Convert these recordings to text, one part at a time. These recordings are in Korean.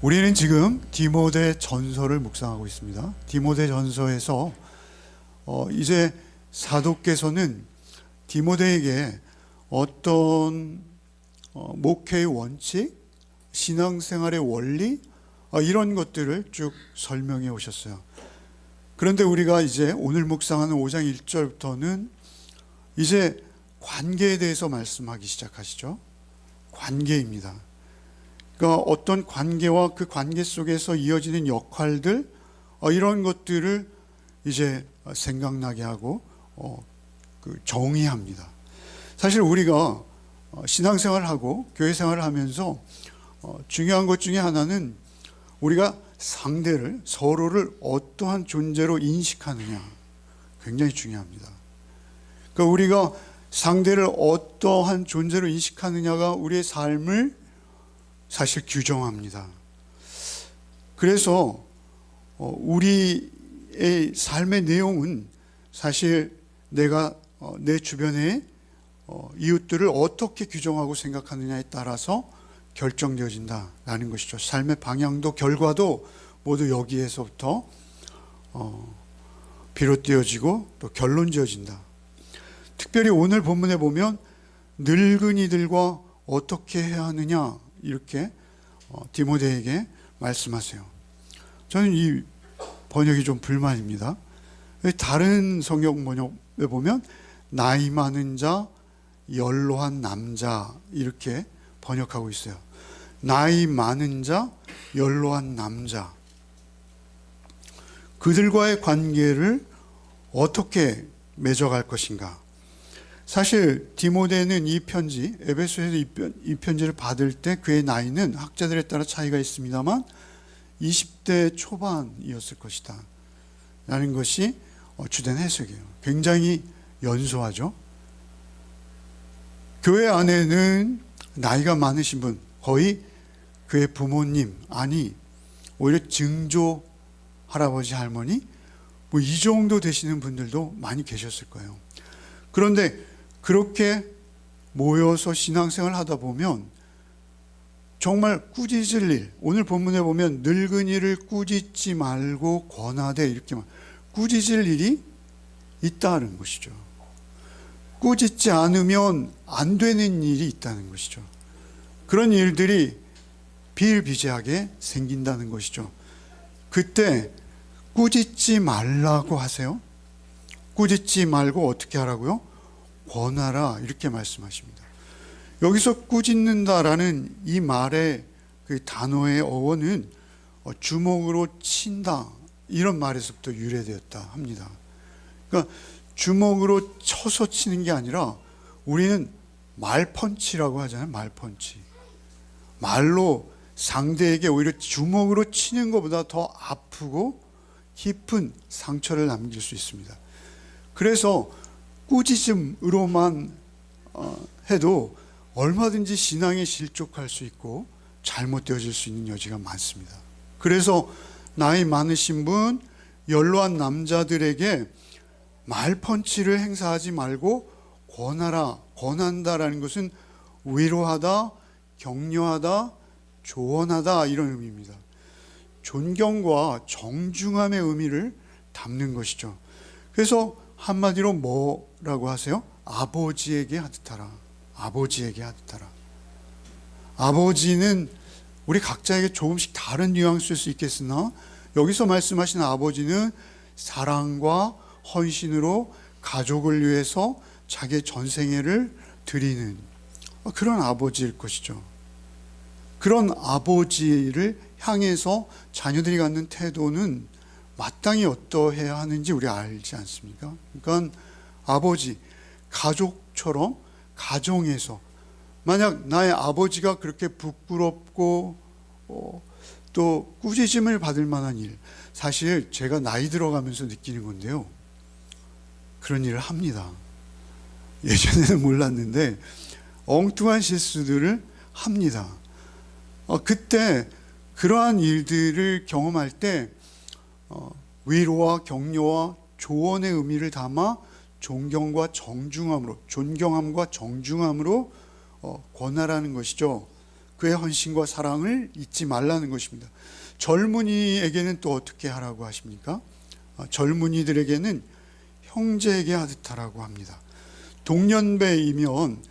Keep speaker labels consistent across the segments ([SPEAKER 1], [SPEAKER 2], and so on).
[SPEAKER 1] 우리는 지금 디모데 전서를 묵상하고 있습니다. 디모데 전서에서 이제 사도께서는 디모데에게 어떤 목회의 원칙, 신앙생활의 원리 이런 것들을 쭉 설명해 오셨어요. 그런데 우리가 이제 오늘 묵상하는 5장 1절부터는 이제 관계에 대해서 말씀하기 시작하시죠. 관계입니다. 그러니까 어떤 관계와 그 관계 속에서 이어지는 역할들 이런 것들을 이제 생각나게 하고 정의합니다. 사실 우리가 신앙생활을 하고 교회생활을 하면서 중요한 것 중에 하나는 우리가 상대를, 서로를 어떠한 존재로 인식하느냐 굉장히 중요합니다. 그러니까 우리가 상대를 어떠한 존재로 인식하느냐가 우리의 삶을 사실 규정합니다. 그래서 우리의 삶의 내용은 사실 내가 내 주변의 이웃들을 어떻게 규정하고 생각하느냐에 따라서 결정되어진다라는 것이죠. 삶의 방향도 결과도 모두 여기에서부터 비롯되어지고 또 결론지어진다. 특별히 오늘 본문에 보면 늙은이들과 어떻게 해야 하느냐 이렇게 디모데에게 말씀하세요. 저는 이 번역이 좀 불만입니다. 다른 성경 번역에 보면 나이 많은 자, 연로한 남자 이렇게 번역하고 있어요. 나이 많은 자, 연로한 남자. 그들과의 관계를 어떻게 맺어갈 것인가? 사실 디모데는 이 편지, 에베소에서 이 편지를 받을 때 그의 나이는 학자들에 따라 차이가 있습니다만 20대 초반이었을 것이다 라는 것이 주된 해석이에요. 굉장히 연소하죠. 교회 안에는 나이가 많으신 분, 거의 그의 부모님, 아니 오히려 증조 할아버지 할머니 이 정도 되시는 분들도 많이 계셨을 거예요. 그런데 그렇게 모여서 신앙생활을 하다 보면 정말 꾸짖을 일, 오늘 본문에 보면 늙은이를 꾸짖지 말고 권하되 이렇게 꾸짖을 일이 있다는 것이죠. 꾸짖지 않으면 안 되는 일이 있다는 것이죠. 그런 일들이 비일비재하게 생긴다는 것이죠. 그때 꾸짖지 말라고 하세요. 꾸짖지 말고 어떻게 하라고요? 권하라 이렇게 말씀하십니다. 여기서 꾸짖는다라는 이 말의 그 단어의 어원은 주먹으로 친다 이런 말에서부터 유래되었다 합니다. 그러니까 주먹으로 쳐서 치는 게 아니라 우리는 말펀치라고 하잖아요. 말펀치. 말로 상대에게 오히려 주먹으로 치는 것보다 더 아프고 깊은 상처를 남길 수 있습니다. 그래서 꾸짖음으로만 해도 얼마든지 신앙에 실족할 수 있고 잘못되어질 수 있는 여지가 많습니다. 그래서 나이 많으신 분, 연로한 남자들에게 말펀치를 행사하지 말고 권하라, 권한다라는 것은 위로하다, 격려하다, 조언하다 이런 의미입니다. 존경과 정중함의 의미를 담는 것이죠. 그래서 한마디로 뭐라고 하세요? 아버지에게 하듯하라. 아버지에게 하듯하라. 아버지는 우리 각자에게 조금씩 다른 뉘앙스일 수 있겠으나 여기서 말씀하시는 아버지는 사랑과 헌신으로 가족을 위해서 자기의 전생애를 드리는 그런 아버지일 것이죠. 그런 아버지를 향해서 자녀들이 갖는 태도는 마땅히 어떠해야 하는지 우리 알지 않습니까? 그러니까 아버지, 가족처럼 가정에서 만약 나의 아버지가 그렇게 부끄럽고 또 꾸짖음을 받을 만한 일, 사실 제가 나이 들어가면서 느끼는 건데요. 그런 일을 합니다. 예전에는 몰랐는데 엉뚱한 실수들을 합니다. 그때 그러한 일들을 경험할 때 위로와 격려와 조언의 의미를 담아 존경과 정중함으로, 존경함과 정중함으로 권하라는 것이죠. 그의 헌신과 사랑을 잊지 말라는 것입니다. 젊은이에게는 또 어떻게 하라고 하십니까? 젊은이들에게는 형제에게 하듯 하라고 합니다. 동년배이면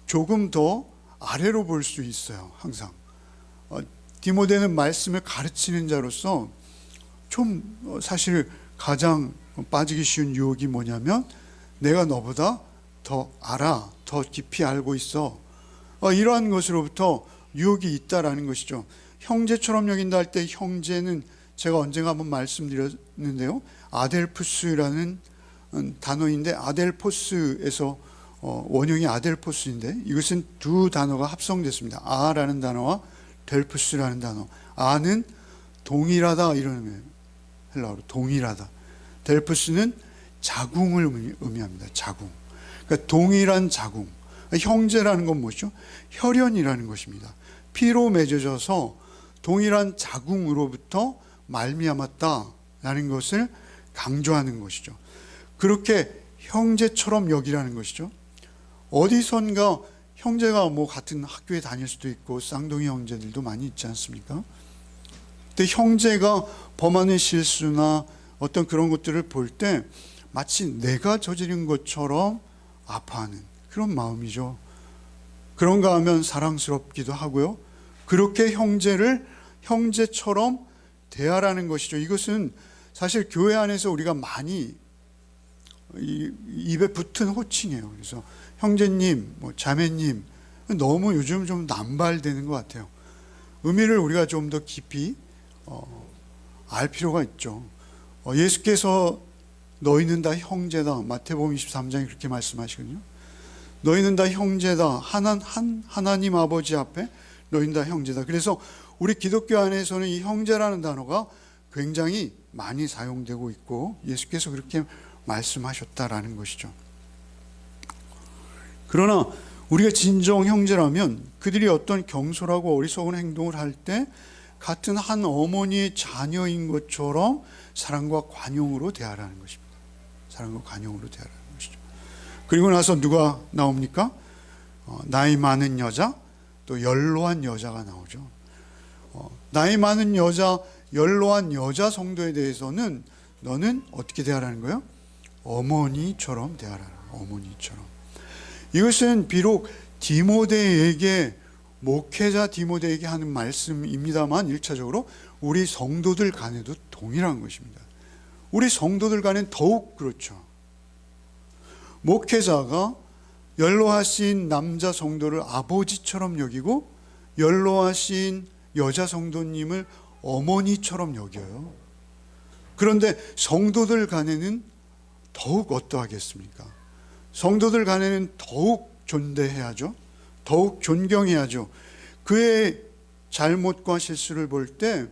[SPEAKER 1] 조금 더 아래로 볼 수 있어요. 항상 디모데는 말씀을 가르치는 자로서 좀 사실 가장 빠지기 쉬운 유혹이 뭐냐면 내가 너보다 더 알아, 더 깊이 알고 있어, 이러한 것으로부터 유혹이 있다라는 것이죠. 형제처럼 여긴다 할 때 형제는 제가 언젠가 한번 말씀드렸는데요, 아델푸스라는 단어인데 아델포스에서 원형이 아델포스인데 이것은 두 단어가 합성됐습니다. 아라는 단어와 델푸스라는 단어. 아는 동일하다 이런 의미예요. 헬라어로 동일하다. 델푸스는 자궁을 의미합니다. 자궁. 그러니까 동일한 자궁. 형제라는 건 뭐죠? 혈연이라는 것입니다. 피로 맺어져서 동일한 자궁으로부터 말미암았다라는 것을 강조하는 것이죠. 그렇게 형제처럼 여기라는 것이죠. 어디선가 형제가 뭐 같은 학교에 다닐 수도 있고 쌍둥이 형제들도 많이 있지 않습니까? 근데 형제가 범하는 실수나 어떤 그런 것들을 볼 때 마치 내가 저지른 것처럼 아파하는 그런 마음이죠. 그런가 하면 사랑스럽기도 하고요. 그렇게 형제를 형제처럼 대하라는 것이죠. 이것은 사실 교회 안에서 우리가 많이 입에 붙은 호칭이에요. 그래서 형제님, 자매님, 너무 요즘 좀 남발되는 것 같아요. 의미를 우리가 좀 더 깊이 알 필요가 있죠. 예수께서 너희는 다 형제다, 마태복음 23장에 그렇게 말씀하시거든요. 너희는 다 형제다, 하나님 아버지 앞에 너희는 다 형제다. 그래서 우리 기독교 안에서는 이 형제라는 단어가 굉장히 많이 사용되고 있고 예수께서 그렇게 말씀하셨다라는 것이죠. 그러나 우리가 진정 형제라면 그들이 어떤 경솔하고 어리석은 행동을 할 때 같은 한 어머니의 자녀인 것처럼 사랑과 관용으로 대하라는 것입니다. 사랑과 관용으로 대하라는 것이죠. 그리고 나서 누가 나옵니까? 나이 많은 여자, 또 연로한 여자가 나오죠. 나이 많은 여자, 연로한 여자 성도에 대해서는 너는 어떻게 대하라는 거예요? 어머니처럼 대하라는 거예요. 어머니처럼. 이것은 비록 디모데에게, 목회자 디모데에게 하는 말씀입니다만 1차적으로 우리 성도들 간에도 동일한 것입니다. 우리 성도들 간엔 더욱 그렇죠. 목회자가 연로하신 남자 성도를 아버지처럼 여기고 연로하신 여자 성도님을 어머니처럼 여겨요. 그런데 성도들 간에는 더욱 어떠하겠습니까? 성도들 간에는 더욱 존대해야죠. 더욱 존경해야죠. 그의 잘못과 실수를 볼 때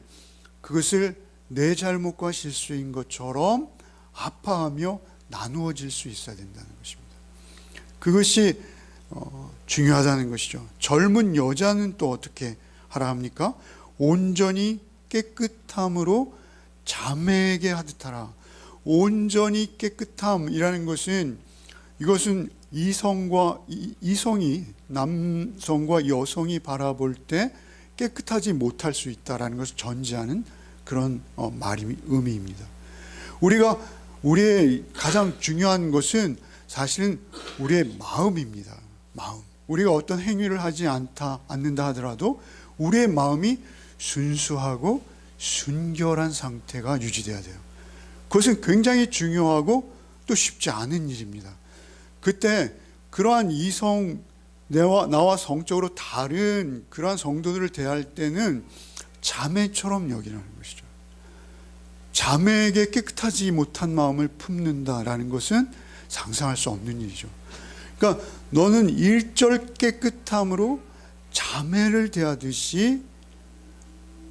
[SPEAKER 1] 그것을 내 잘못과 실수인 것처럼 아파하며 나누어질 수 있어야 된다는 것입니다. 그것이 중요하다는 것이죠. 젊은 여자는 또 어떻게 하라 합니까? 온전히 깨끗함으로 자매에게 하듯 하라. 온전히 깨끗함이라는 것은 이것은 이성이 남성과 여성이 바라볼 때 깨끗하지 못할 수 있다라는 것을 전제하는 그런 의미입니다. 우리의 가장 중요한 것은 사실은 우리의 마음입니다. 마음. 우리가 어떤 행위를 하지 않는다 하더라도 우리의 마음이 순수하고 순결한 상태가 유지돼야 돼요. 그것은 굉장히 중요하고 또 쉽지 않은 일입니다. 그때 그러한 나와 성적으로 다른 그러한 성도들을 대할 때는 자매처럼 여기라는 것이죠. 자매에게 깨끗하지 못한 마음을 품는다라는 것은 상상할 수 없는 일이죠. 그러니까 너는 일절 깨끗함으로 자매를 대하듯이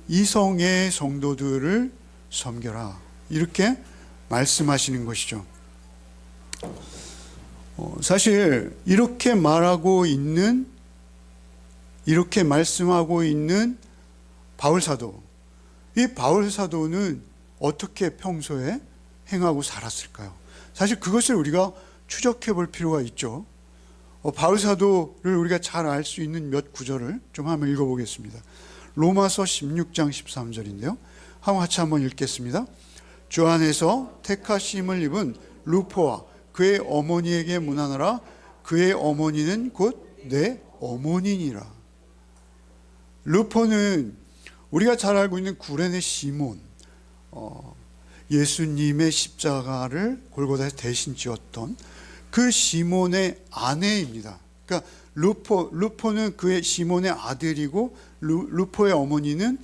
[SPEAKER 1] 이성의 성도들을 섬겨라. 이렇게 말씀하시는 것이죠. 사실 이렇게 말씀하고 있는 바울 사도, 이 바울 사도는 어떻게 평소에 행하고 살았을까요? 사실 그것을 우리가 추적해 볼 필요가 있죠. 바울 사도를 우리가 잘 알 수 있는 몇 구절을 좀 한번 읽어보겠습니다. 로마서 16장 13절인데요. 같이 한번 읽겠습니다. 주 안에서 택하심을 입은 루포와 그의 어머니에게 문하노라. 그의 어머니는 곧 내 어머니니라. 루포는 우리가 잘 알고 있는 구레네 시몬, 예수님의 십자가를 골고다에서 대신 지었던 그 시몬의 아내입니다. 그러니까 루포는 그의 시몬의 아들이고 루포의 어머니는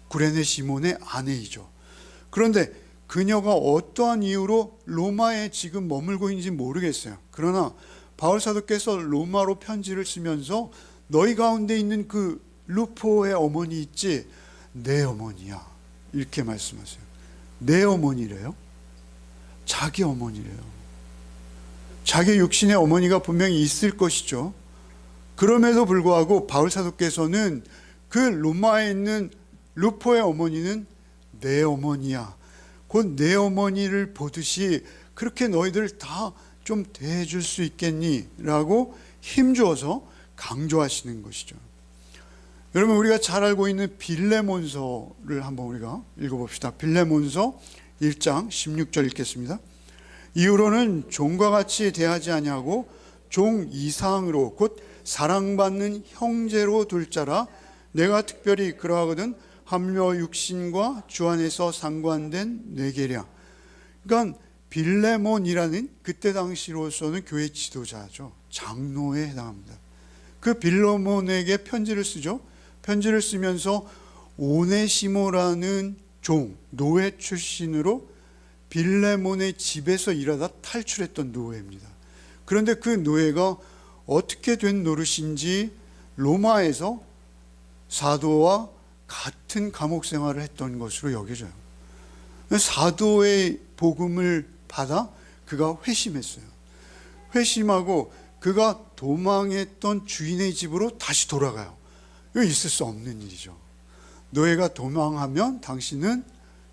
[SPEAKER 1] 구레네 시몬의 아내이죠. 그런데 그녀가 어떠한 이유로 로마에 지금 머물고 있는지 모르겠어요. 그러나 바울 사도께서 로마로 편지를 쓰면서 너희 가운데 있는 그 루포의 어머니 있지, 내 어머니야, 이렇게 말씀하세요. 내 어머니래요? 자기 어머니래요. 자기 육신의 어머니가 분명히 있을 것이죠. 그럼에도 불구하고 바울 사도께서는 그 로마에 있는 루포의 어머니는 내 어머니야, 곧 내 어머니를 보듯이 그렇게 너희들 다 좀 대해줄 수 있겠니? 라고 힘주어서 강조하시는 것이죠. 여러분, 우리가 잘 알고 있는 빌레몬서를 한번 우리가 읽어봅시다. 빌레몬서 1장 16절 읽겠습니다. 이후로는 종과 같이 대하지 아니하고 종 이상으로 곧 사랑받는 형제로 둘 자라. 내가 특별히 그러하거든 하물며 육신과 주 안에서 상관된 뇌계랴. 그러니까 빌레몬이라는 그때 당시로서는 교회 지도자죠. 장로에 해당합니다. 그 빌레몬에게 편지를 쓰죠. 편지를 쓰면서 오네시모라는 종, 노예 출신으로 빌레몬의 집에서 일하다 탈출했던 노예입니다. 그런데 그 노예가 어떻게 된 노릇인지 로마에서 사도와 같은 감옥 생활을 했던 것으로 여겨져요. 사도의 복음을 받아 그가 회심했어요. 회심하고 그가 도망했던 주인의 집으로 다시 돌아가요. 이거 있을 수 없는 일이죠. 노예가 도망하면 당신은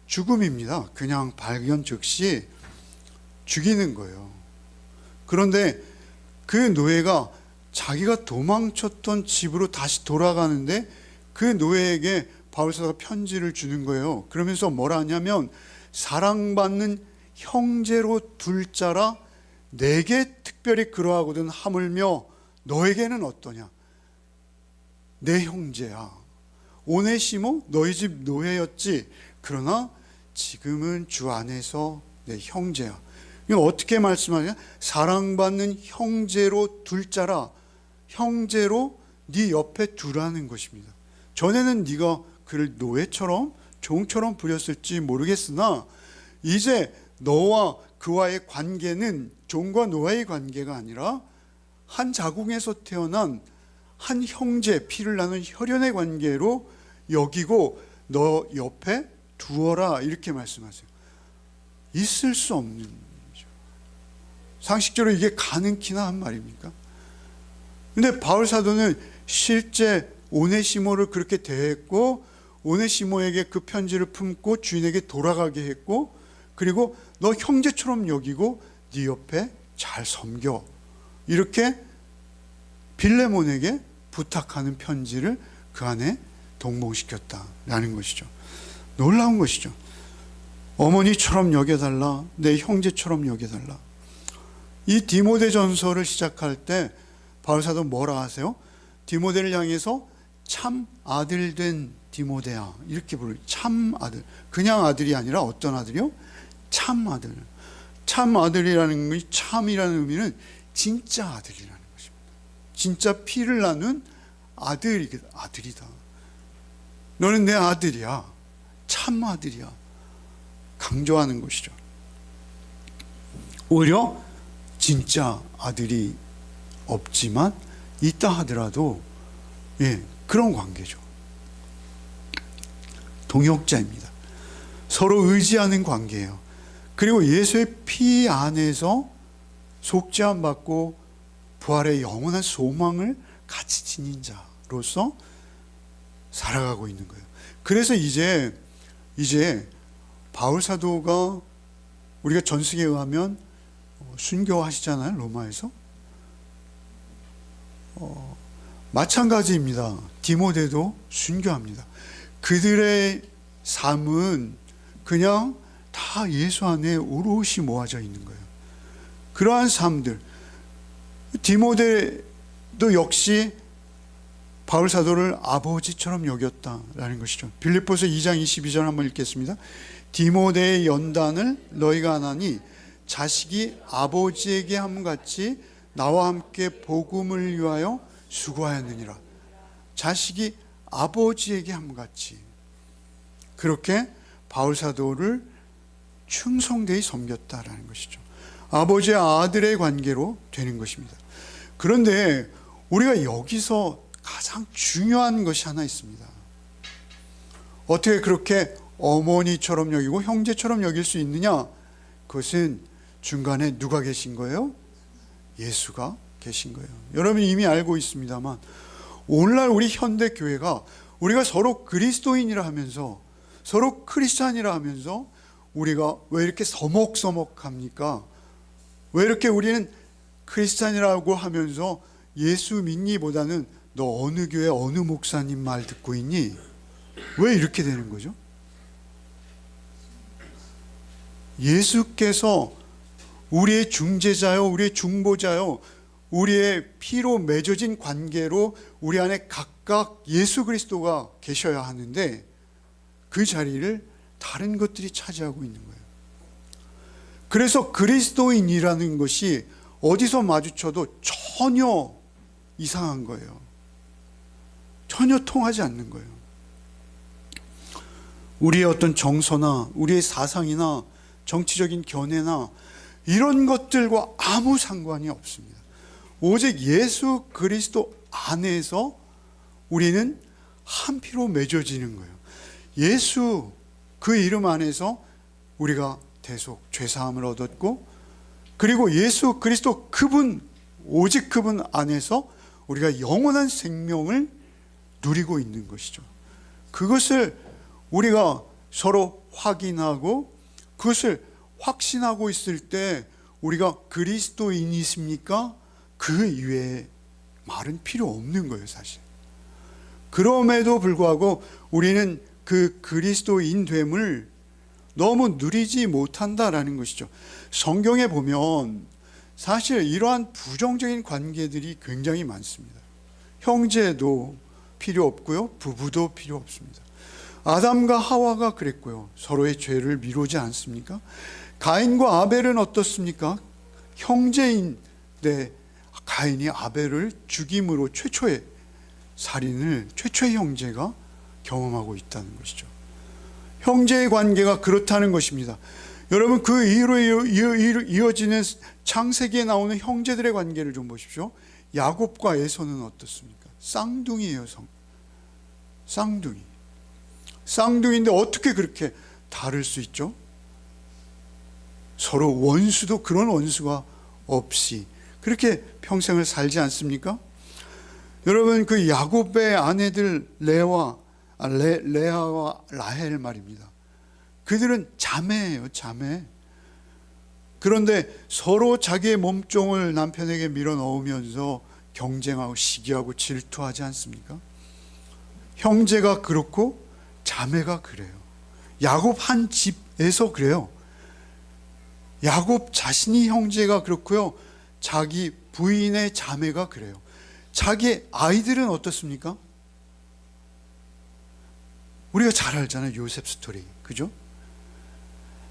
[SPEAKER 1] 죽음입니다. 그냥 발견 즉시 죽이는 거예요. 그런데 그 노예가 자기가 도망쳤던 집으로 다시 돌아가는데 그 노예에게 바울사도가 편지를 주는 거예요. 그러면서 뭐라 하냐면 사랑받는 형제로 둘 자라. 내게 특별히 그러하거든 하물며 너에게는 어떠냐? 내 형제야. 오네시모 너희 집 노예였지. 그러나 지금은 주 안에서 내 형제야. 이거 어떻게 말씀하냐? 사랑받는 형제로 둘 자라. 형제로 네 옆에 두라는 것입니다. 전에는 네가 그를 노예처럼 종처럼 부렸을지 모르겠으나 이제 너와 그와의 관계는 종과 노예의 관계가 아니라 한 자궁에서 태어난 한 형제, 피를 나눈 혈연의 관계로 여기고 너 옆에 두어라, 이렇게 말씀하세요. 있을 수 없는 일이죠. 상식적으로 이게 가능키나 한 말입니까? 근데 바울 사도는 실제 오네시모를 그렇게 대했고 오네시모에게 그 편지를 품고 주인에게 돌아가게 했고, 그리고 너 형제처럼 여기고 네 옆에 잘 섬겨, 이렇게 빌레몬에게 부탁하는 편지를 그 안에 동봉시켰다라는 것이죠. 놀라운 것이죠. 어머니처럼 여겨달라, 내 형제처럼 여겨달라. 이 디모데전서를 시작할 때 바울사도 뭐라 하세요? 디모데를 향해서 참 아들 된 디모데야, 이렇게 부르죠. 참 아들. 그냥 아들이 아니라 어떤 아들이요? 참 아들. 참 아들이라는 것이, 참이라는 의미는 진짜 아들이라는 것입니다. 진짜 피를 나눈 아들이다. 너는 내 아들이야. 참 아들이야. 강조하는 것이죠. 오히려 진짜 아들이 없지만 있다 하더라도 그런 관계죠. 동역자입니다. 서로 의지하는 관계예요. 그리고 예수의 피 안에서 속죄함 받고 부활의 영원한 소망을 같이 지닌 자로서 살아가고 있는 거예요. 그래서 이제 바울 사도가 우리가 전승에 의하면 순교하시잖아요, 로마에서. 마찬가지입니다. 디모데도 순교합니다. 그들의 삶은 그냥 다 예수 안에 오롯이 모아져 있는 거예요. 그러한 삶들, 디모데도 역시 바울 사도를 아버지처럼 여겼다라는 것이죠. 빌립보서 2장 22절 한번 읽겠습니다. 디모데의 연단을 너희가 안하니 자식이 아버지에게 함같이 나와 함께 복음을 위하여 수고하였느니라. 자식이 아버지에게 함같이 그렇게 바울 사도를 충성되이 섬겼다라는 것이죠. 아버지와 아들의 관계로 되는 것입니다. 그런데 우리가 여기서 가장 중요한 것이 하나 있습니다. 어떻게 그렇게 어머니처럼 여기고 형제처럼 여길 수 있느냐? 그것은 중간에 누가 계신 거예요? 예수가 계신 거예요. 여러분 이미 알고 있습니다만 오늘날 우리 현대교회가 우리가 서로 그리스도인이라 하면서 서로 크리스찬이라 하면서 우리가 왜 이렇게 서먹서먹합니까? 왜 이렇게 우리는 크리스찬이라고 하면서 예수 믿니보다는 너 어느 교회 어느 목사님 말 듣고 있니? 왜 이렇게 되는 거죠? 예수께서 우리의 중재자요, 우리의 중보자요, 우리의 피로 맺어진 관계로 우리 안에 각각 예수 그리스도가 계셔야 하는데 그 자리를 다른 것들이 차지하고 있는 거예요. 그래서 그리스도인이라는 것이 어디서 마주쳐도 전혀 이상한 거예요. 전혀 통하지 않는 거예요. 우리의 어떤 정서나 우리의 사상이나 정치적인 견해나 이런 것들과 아무 상관이 없습니다. 오직 예수 그리스도 안에서 우리는 한 피로 맺어지는 거예요. 예수 그 이름 안에서 우리가 대속 죄사함을 얻었고, 그리고 예수 그리스도 그분, 오직 그분 안에서 우리가 영원한 생명을 누리고 있는 것이죠. 그것을 우리가 서로 확인하고 그것을 확신하고 있을 때 우리가 그리스도인이십니까? 그 이외에 말은 필요 없는 거예요, 사실. 그럼에도 불구하고 우리는 그 그리스도인 됨을 너무 누리지 못한다라는 것이죠. 성경에 보면 사실 이러한 부정적인 관계들이 굉장히 많습니다. 형제도 필요 없고요, 부부도 필요 없습니다. 아담과 하와가 그랬고요, 서로의 죄를 미루지 않습니까? 가인과 아벨은 어떻습니까? 형제인데 가인이 아벨을 죽임으로 최초의 살인을 최초의 형제가 경험하고 있다는 것이죠. 형제의 관계가 그렇다는 것입니다. 여러분 그 이후로 이어지는 창세기에 나오는 형제들의 관계를 좀 보십시오. 야곱과 에서는 어떻습니까? 쌍둥이에요. 쌍둥이인데 어떻게 그렇게 다를 수 있죠? 서로 원수도 그런 원수가 없이 그렇게 평생을 살지 않습니까? 여러분 그 야곱의 아내들 레아와 라헬 말입니다. 그들은 자매예요, 자매. 그런데 서로 자기의 몸종을 남편에게 밀어 넣으면서 경쟁하고 시기하고 질투하지 않습니까? 형제가 그렇고 자매가 그래요. 야곱 한 집에서 그래요. 야곱 자신이 형제가 그렇고요, 자기 부인의 자매가 그래요. 자기 아이들은 어떻습니까? 우리가 잘 알잖아요, 요셉 스토리, 그죠?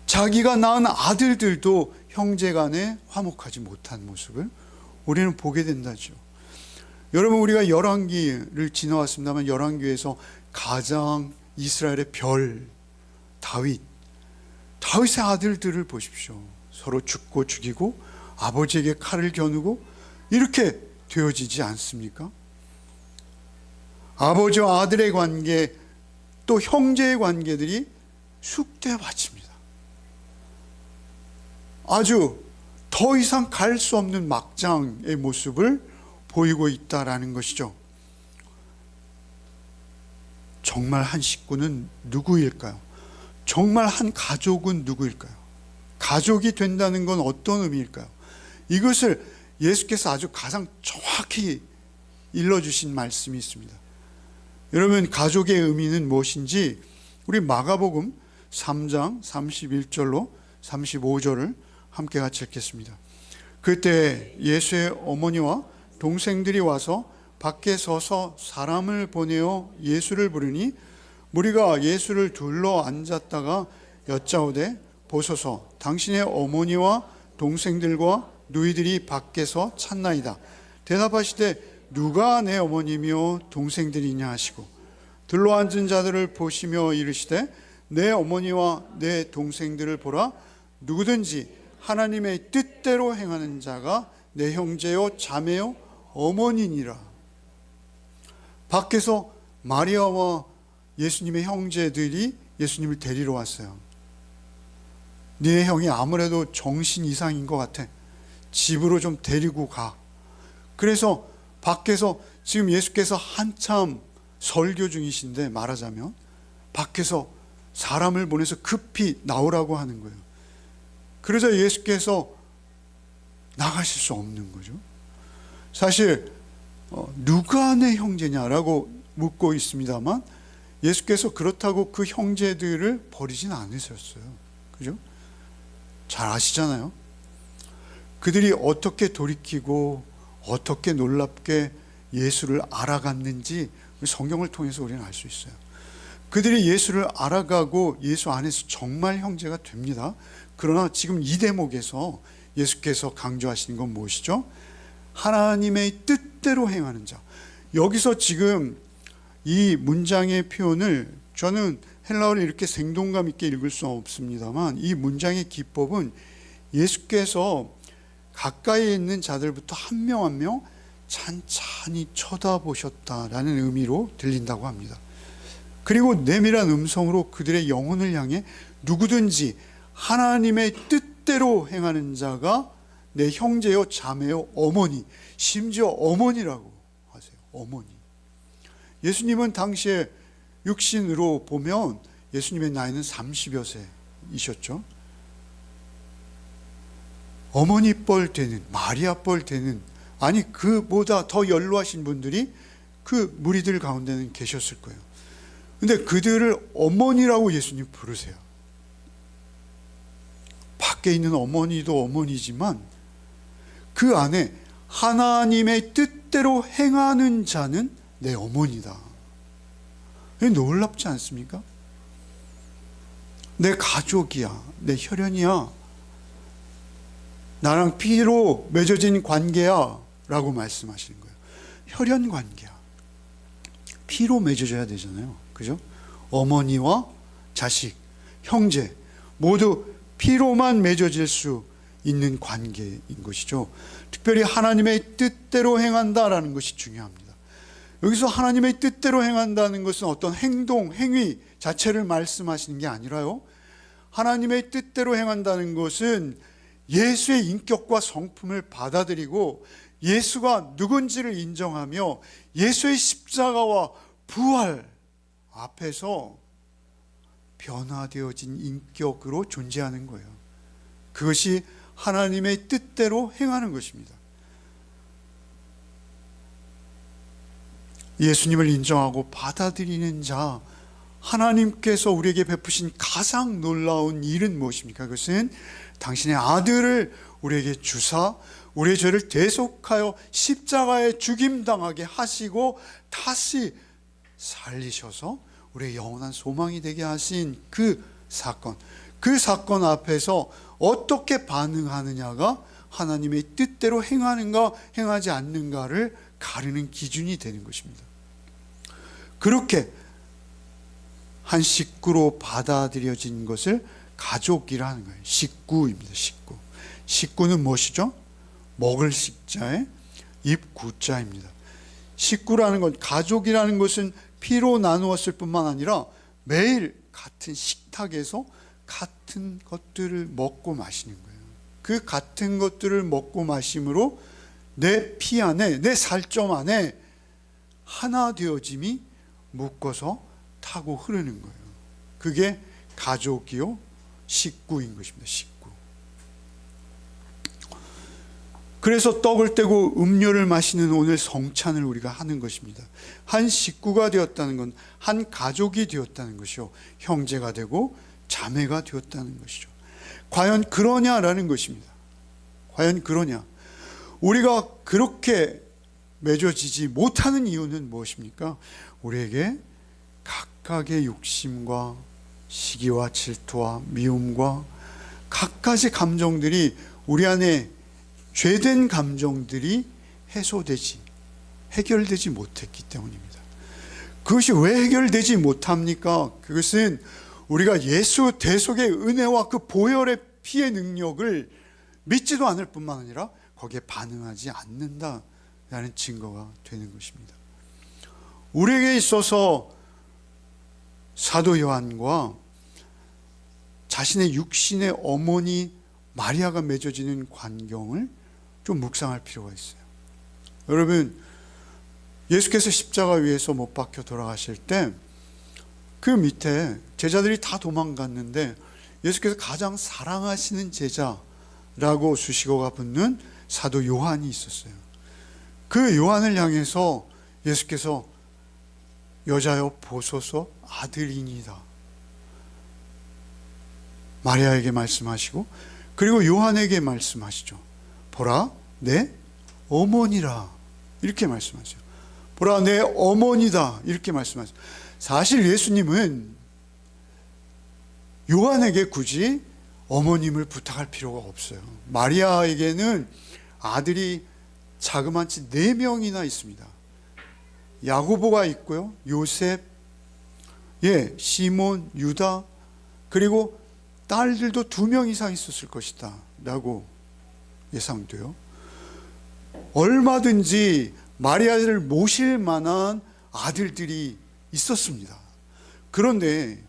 [SPEAKER 1] 자기가 낳은 아들들도 형제간에 화목하지 못한 모습을 우리는 보게 된다죠. 여러분 우리가 열왕기를 지나왔습니다만 열왕기에서 가장 이스라엘의 별 다윗의 아들들을 보십시오. 서로 죽고 죽이고 아버지에게 칼을 겨누고 이렇게 되어지지 않습니까? 아버지와 아들의 관계, 또 형제의 관계들이 쑥대밭입니다. 아주 더 이상 갈 수 없는 막장의 모습을 보이고 있다라는 것이죠. 정말 한 식구는 누구일까요? 정말 한 가족은 누구일까요? 가족이 된다는 건 어떤 의미일까요? 이것을 예수께서 아주 가장 정확히 일러주신 말씀이 있습니다. 여러분, 가족의 의미는 무엇인지 우리 마가복음 3장 31절로 35절을 함께 같이 읽겠습니다. 그때 예수의 어머니와 동생들이 와서 밖에 서서 사람을 보내어 예수를 부르니 무리가 예수를 둘러 앉았다가 여짜오되 보소서 당신의 어머니와 동생들과 누이들이 밖에서 찾나이다. 대답하시되 누가 내 어머니며 동생들이냐 하시고 둘러앉은 자들을 보시며 이르시되 내 어머니와 내 동생들을 보라. 누구든지 하나님의 뜻대로 행하는 자가 내 형제요 자매요 어머니니라. 밖에서 마리아와 예수님의 형제들이 예수님을 데리러 왔어요. 네 형이 아무래도 정신 이상인 것 같아. 집으로 좀 데리고 가. 그래서 밖에서 지금 예수께서 한참 설교 중이신데, 말하자면 밖에서 사람을 보내서 급히 나오라고 하는 거예요. 그러자 예수께서 나가실 수 없는 거죠. 사실 누가 내 형제냐라고 묻고 있습니다만 예수께서 그렇다고 그 형제들을 버리진 않으셨어요. 그죠? 잘 아시잖아요. 그들이 어떻게 돌이키고 어떻게 놀랍게 예수를 알아갔는지 성경을 통해서 우리는 알 수 있어요. 그들이 예수를 알아가고 예수 안에서 정말 형제가 됩니다. 그러나 지금 이 대목에서 예수께서 강조하시는 건 무엇이죠? 하나님의 뜻대로 행하는 자. 여기서 지금 이 문장의 표현을 저는 헬라어를 이렇게 생동감 있게 읽을 수는 없습니다만 이 문장의 기법은 예수께서 가까이 있는 자들부터 한 명 한 명 찬찬히 쳐다보셨다라는 의미로 들린다고 합니다. 그리고 내밀한 음성으로 그들의 영혼을 향해 누구든지 하나님의 뜻대로 행하는 자가 내 형제요 자매요 어머니, 심지어 어머니라고 하세요. 어머니. 예수님은 당시에 육신으로 보면 예수님의 나이는 30여 세이셨죠. 어머니 뻘 되는, 마리아 뻘 되는, 아니 그보다 더 연로하신 분들이 그 무리들 가운데는 계셨을 거예요. 근데 그들을 어머니라고 예수님 부르세요. 밖에 있는 어머니도 어머니지만 그 안에 하나님의 뜻대로 행하는 자는 내 어머니다. 놀랍지 않습니까? 내 가족이야, 내 혈연이야, 나랑 피로 맺어진 관계야 라고 말씀하시는 거예요. 혈연 관계야. 피로 맺어져야 되잖아요. 그죠? 어머니와 자식, 형제 모두 피로만 맺어질 수 있는 관계인 것이죠. 특별히 하나님의 뜻대로 행한다라는 것이 중요합니다. 여기서 하나님의 뜻대로 행한다는 것은 어떤 행동, 행위 자체를 말씀하시는 게 아니라요, 하나님의 뜻대로 행한다는 것은 예수의 인격과 성품을 받아들이고 예수가 누군지를 인정하며 예수의 십자가와 부활 앞에서 변화되어진 인격으로 존재하는 거예요. 그것이 하나님의 뜻대로 행하는 것입니다. 예수님을 인정하고 받아들이는 자, 하나님께서 우리에게 베푸신 가장 놀라운 일은 무엇입니까? 그것은 당신의 아들을 우리에게 주사 우리의 죄를 대속하여 십자가에 죽임당하게 하시고 다시 살리셔서 우리의 영원한 소망이 되게 하신 그 사건 앞에서 어떻게 반응하느냐가 하나님의 뜻대로 행하는가 행하지 않는가를 가르는 기준이 되는 것입니다. 그렇게 한 식구로 받아들여진 것을 가족이라 하는 거예요. 식구입니다. 식구. 식구는 무엇이죠? 먹을 식자에 입구자입니다. 식구라는 것, 가족이라는 것은 피로 나누었을 뿐만 아니라 매일 같은 식탁에서 같은 것들을 먹고 마시는 거예요. 그 같은 것들을 먹고 마심으로 내 피 안에, 내 살점 안에 하나 되어짐이 묶어서 타고 흐르는 거예요. 그게 가족이요 식구인 것입니다. 식구. 그래서 떡을 떼고 음료를 마시는 오늘 성찬을 우리가 하는 것입니다. 한 식구가 되었다는 건 한 가족이 되었다는 것이요, 형제가 되고 자매가 되었다는 것이죠. 과연 그러냐라는 것입니다. 과연 그러냐? 우리가 그렇게 맺어지지 못하는 이유는 무엇입니까? 우리에게 각각의 욕심과 시기와 질투와 미움과 각가지 감정들이, 우리 안에 죄된 감정들이 해결되지 못했기 때문입니다. 그것이 왜 해결되지 못합니까? 그것은 우리가 예수 대속의 은혜와 그 보혈의 피의 능력을 믿지도 않을 뿐만 아니라 거기에 반응하지 않는다라는 증거가 되는 것입니다. 우리에게 있어서 사도 요한과 자신의 육신의 어머니 마리아가 맺어지는 관경을 좀 묵상할 필요가 있어요. 여러분, 예수께서 십자가 위에서 못 박혀 돌아가실 때 그 밑에 제자들이 다 도망갔는데 예수께서 가장 사랑하시는 제자라고 수식어가 붙는 사도 요한이 있었어요. 그 요한을 향해서 예수께서 여자여 보소서 아들이니이다 마리아에게 말씀하시고, 그리고 요한에게 말씀하시죠. 보라 내 어머니라 이렇게 말씀하세요. 보라 내 어머니다 이렇게 말씀하세요. 사실 예수님은 요한에게 굳이 어머님을 부탁할 필요가 없어요. 마리아에게는 아들이 자그마치 4명이나 있습니다. 야고보가 있고요, 요셉, 시몬, 유다, 그리고 딸들도 2명 이상 있었을 것이다 라고 예상돼요. 얼마든지 마리아를 모실 만한 아들들이 있었습니다. 그런데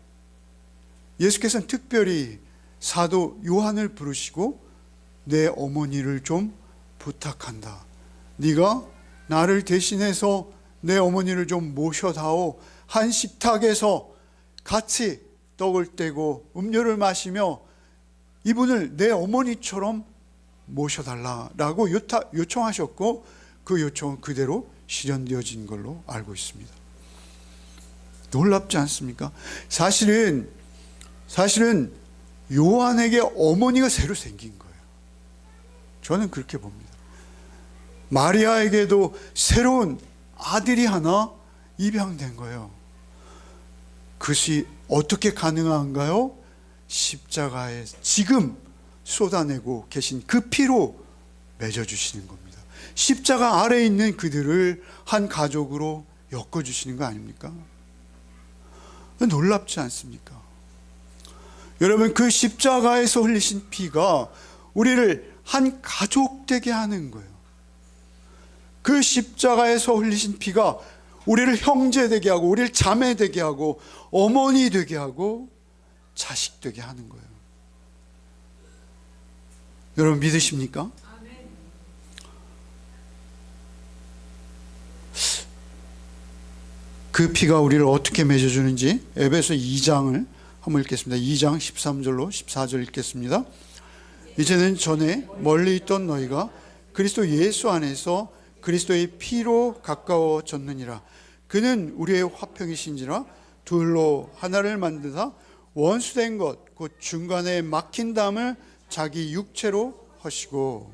[SPEAKER 1] 예수께서는 특별히 사도 요한을 부르시고 내 어머니를 좀 부탁한다. 네가 나를 대신해서 내 어머니를 좀 모셔다오. 한 식탁에서 같이 떡을 떼고 음료를 마시며 이분을 내 어머니처럼 모셔달라라고 요청하셨고, 그 요청은 그대로 실현되어진 걸로 알고 있습니다. 놀랍지 않습니까? 사실은 요한에게 어머니가 새로 생긴 거예요. 저는 그렇게 봅니다. 마리아에게도 새로운 아들이 하나 입양된 거예요. 그것이 어떻게 가능한가요? 십자가에 지금 쏟아내고 계신 그 피로 맺어주시는 겁니다. 십자가 아래에 있는 그들을 한 가족으로 엮어주시는 거 아닙니까? 놀랍지 않습니까? 여러분, 그 십자가에서 흘리신 피가 우리를 한 가족 되게 하는 거예요. 그 십자가에서 흘리신 피가 우리를 형제 되게 하고, 우리를 자매 되게 하고, 어머니 되게 하고, 자식 되게 하는 거예요. 여러분 믿으십니까? 그 피가 우리를 어떻게 맺어주는지 에베소 2장을 한번 읽겠습니다. 2장 13절로 14절 읽겠습니다. 이제는 전에 멀리 있던 너희가 그리스도 예수 안에서 그리스도의 피로 가까워졌느니라. 그는 우리의 화평이신지라 둘로 하나를 만드사 원수된 것 곧 중간에 막힌 담을 자기 육체로 하시고,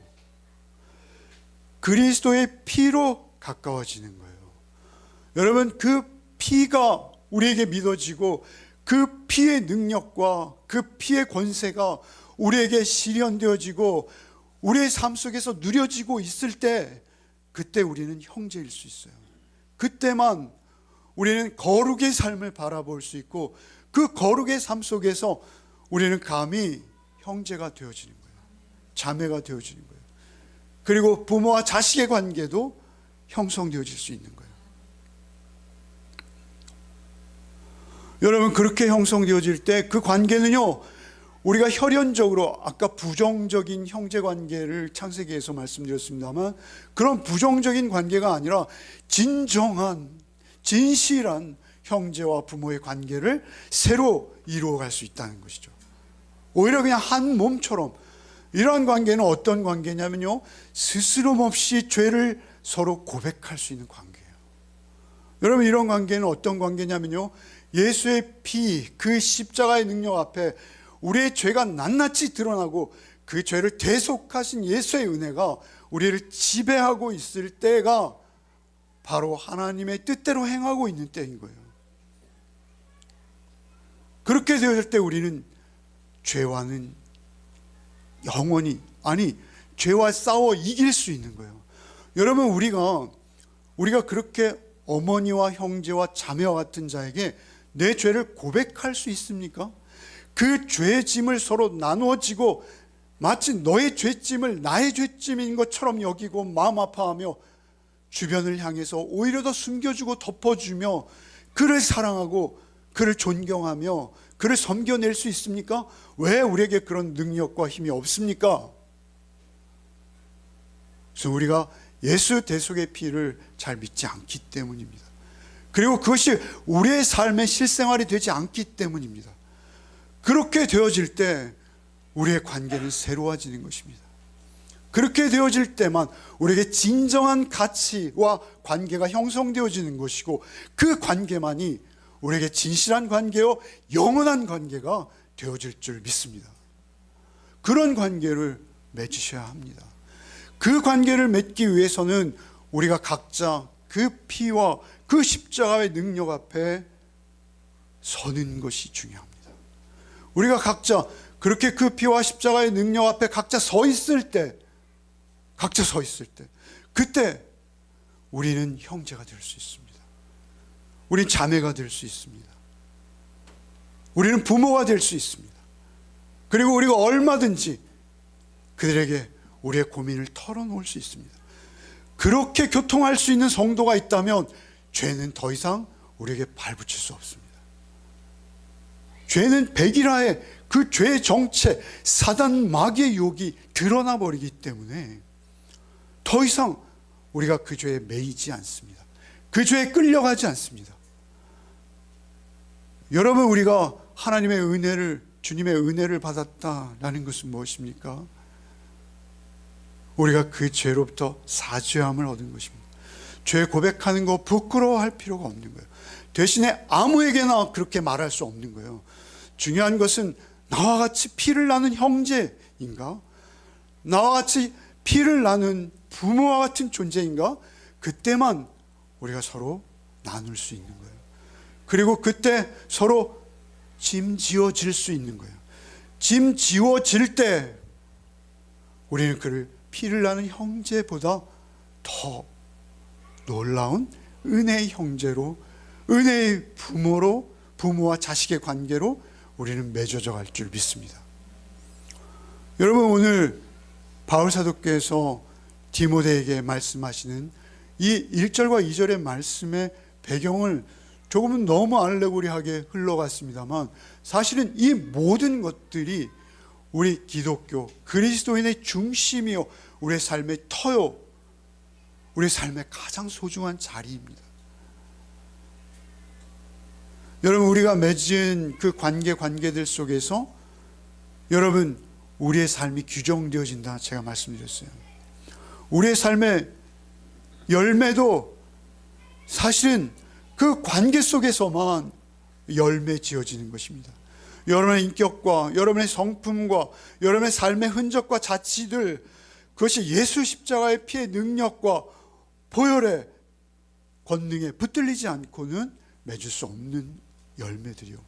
[SPEAKER 1] 그리스도의 피로 가까워지는 거예요. 여러분, 그 피가 우리에게 믿어지고 그 피의 능력과 그 피의 권세가 우리에게 실현되어지고 우리의 삶 속에서 누려지고 있을 때, 그때 우리는 형제일 수 있어요. 그때만 우리는 거룩의 삶을 바라볼 수 있고, 그 거룩의 삶 속에서 우리는 감히 형제가 되어지는 거예요. 자매가 되어지는 거예요. 그리고 부모와 자식의 관계도 형성되어질 수 있는 거예요. 여러분, 그렇게 형성되어질 때 그 관계는요, 우리가 혈연적으로 아까 부정적인 형제 관계를 창세기에서 말씀드렸습니다만, 그런 부정적인 관계가 아니라 진정한, 진실한 형제와 부모의 관계를 새로 이루어갈 수 있다는 것이죠. 오히려 그냥 한 몸처럼 이러한 관계는 어떤 관계냐면요, 스스럼 없이 죄를 서로 고백할 수 있는 관계예요. 여러분, 이런 관계는 어떤 관계냐면요, 예수의 피, 그 십자가의 능력 앞에 우리의 죄가 낱낱이 드러나고 그 죄를 대속하신 예수의 은혜가 우리를 지배하고 있을 때가 바로 하나님의 뜻대로 행하고 있는 때인 거예요. 그렇게 되었을 때 우리는 죄와는 영원히, 아니 죄와 싸워 이길 수 있는 거예요. 여러분, 우리가 그렇게 어머니와 형제와 자매와 같은 자에게 내 죄를 고백할 수 있습니까? 그 죄의 짐을 서로 나누어지고 마치 너의 죄짐을 나의 죄짐인 것처럼 여기고 마음 아파하며 주변을 향해서 오히려 더 숨겨주고 덮어주며 그를 사랑하고 그를 존경하며 그를 섬겨낼 수 있습니까? 왜 우리에게 그런 능력과 힘이 없습니까? 그래서 우리가 예수 대속의 피를 잘 믿지 않기 때문입니다. 그리고 그것이 우리의 삶의 실생활이 되지 않기 때문입니다. 그렇게 되어질 때 우리의 관계는 새로워지는 것입니다. 그렇게 되어질 때만 우리에게 진정한 가치와 관계가 형성되어지는 것이고, 그 관계만이 우리에게 진실한 관계요 영원한 관계가 되어질 줄 믿습니다. 그런 관계를 맺으셔야 합니다. 그 관계를 맺기 위해서는 우리가 각자 그 피와 그 십자가의 능력 앞에 서는 것이 중요합니다. 우리가 각자 그렇게 그 피와 십자가의 능력 앞에 각자 서 있을 때, 그때 우리는 형제가 될 수 있습니다. 우리는 자매가 될 수 있습니다. 우리는 부모가 될 수 있습니다. 그리고 우리가 얼마든지 그들에게 우리의 고민을 털어놓을 수 있습니다. 그렇게 교통할 수 있는 성도가 있다면 죄는 더 이상 우리에게 발붙일 수 없습니다. 죄는 백일하에 그 죄의 정체, 사단 마귀의 유혹이 드러나 버리기 때문에 더 이상 우리가 그 죄에 매이지 않습니다. 그 죄에 끌려가지 않습니다. 여러분, 우리가 하나님의 은혜를, 주님의 은혜를 받았다라는 것은 무엇입니까? 우리가 그 죄로부터 사죄함을 얻은 것입니다. 죄 고백하는 거 부끄러워할 필요가 없는 거예요. 대신에 아무에게나 그렇게 말할 수 없는 거예요. 중요한 것은 나와 같이 피를 나눈 형제인가? 나와 같이 피를 나눈 부모와 같은 존재인가? 그때만 우리가 서로 나눌 수 있는 거예요. 그리고 그때 서로 짐 지워질 수 있는 거예요. 짐 지워질 때 우리는 그를 피를 나눈 형제보다 더 놀라운 은혜의 형제로, 은혜의 부모로, 부모와 자식의 관계로 우리는 맺어져 갈 줄 믿습니다. 여러분, 오늘 바울 사도께서 디모데에게 말씀하시는 이 1절과 2절의 말씀의 배경을 조금은 너무 알레고리하게 흘러갔습니다만, 사실은 이 모든 것들이 우리 기독교 그리스도인의 중심이요, 우리의 삶의 터요, 우리의 삶의 가장 소중한 자리입니다. 여러분, 우리가 맺은 그 관계들 속에서 여러분, 우리의 삶이 규정되어진다 제가 말씀드렸어요. 우리의 삶의 열매도 사실은 그 관계 속에서만 열매 지어지는 것입니다. 여러분의 인격과 여러분의 성품과 여러분의 삶의 흔적과 자취들, 그것이 예수 십자가의 피의 능력과 보혈의 권능에 붙들리지 않고는 맺을 수 없는 열매들이요,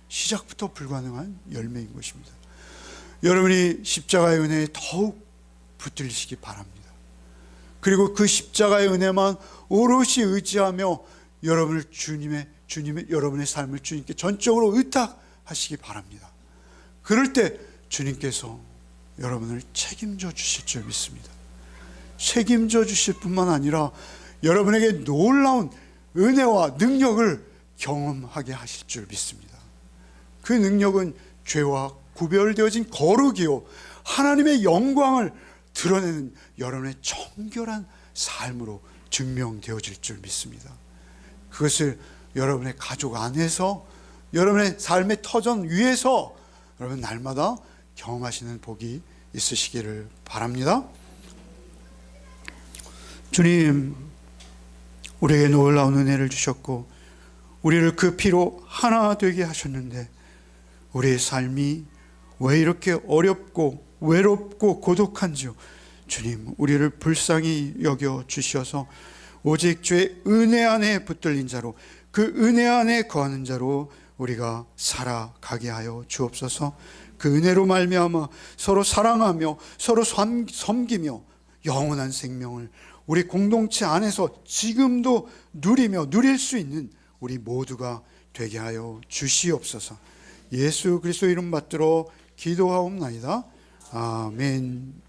[SPEAKER 1] 시작부터 불가능한 열매인 것입니다. 여러분이 십자가의 은혜에 더욱 붙들리시기 바랍니다. 그리고 그 십자가의 은혜만 오롯이 의지하며 여러분을 여러분의 삶을 주님께 전적으로 의탁하시기 바랍니다. 그럴 때 주님께서 여러분을 책임져 주실 줄 믿습니다. 책임져 주실 뿐만 아니라 여러분에게 놀라운 은혜와 능력을 경험하게 하실 줄 믿습니다. 그 능력은 죄와 구별되어진 거룩이요, 하나님의 영광을 드러내는 여러분의 정결한 삶으로 증명되어질 줄 믿습니다. 그것을 여러분의 가족 안에서, 여러분의 삶의 터전 위에서 여러분 날마다 경험하시는 복이 있으시기를 바랍니다. 주님, 우리에게 놀라운 은혜를 주셨고 우리를 그 피로 하나 되게 하셨는데 우리의 삶이 왜 이렇게 어렵고 외롭고 고독한지요. 주님, 우리를 불쌍히 여겨 주셔서 오직 주의 은혜 안에 붙들린 자로, 그 은혜 안에 거하는 자로 우리가 살아가게 하여 주옵소서. 그 은혜로 말미암아 서로 사랑하며 서로 섬기며 영원한 생명을 우리 공동체 안에서 지금도 누리며 누릴 수 있는 우리 모두가 되게 하여 주시옵소서. 예수 그리스도 이름 받들어 기도하옵나이다. 아멘.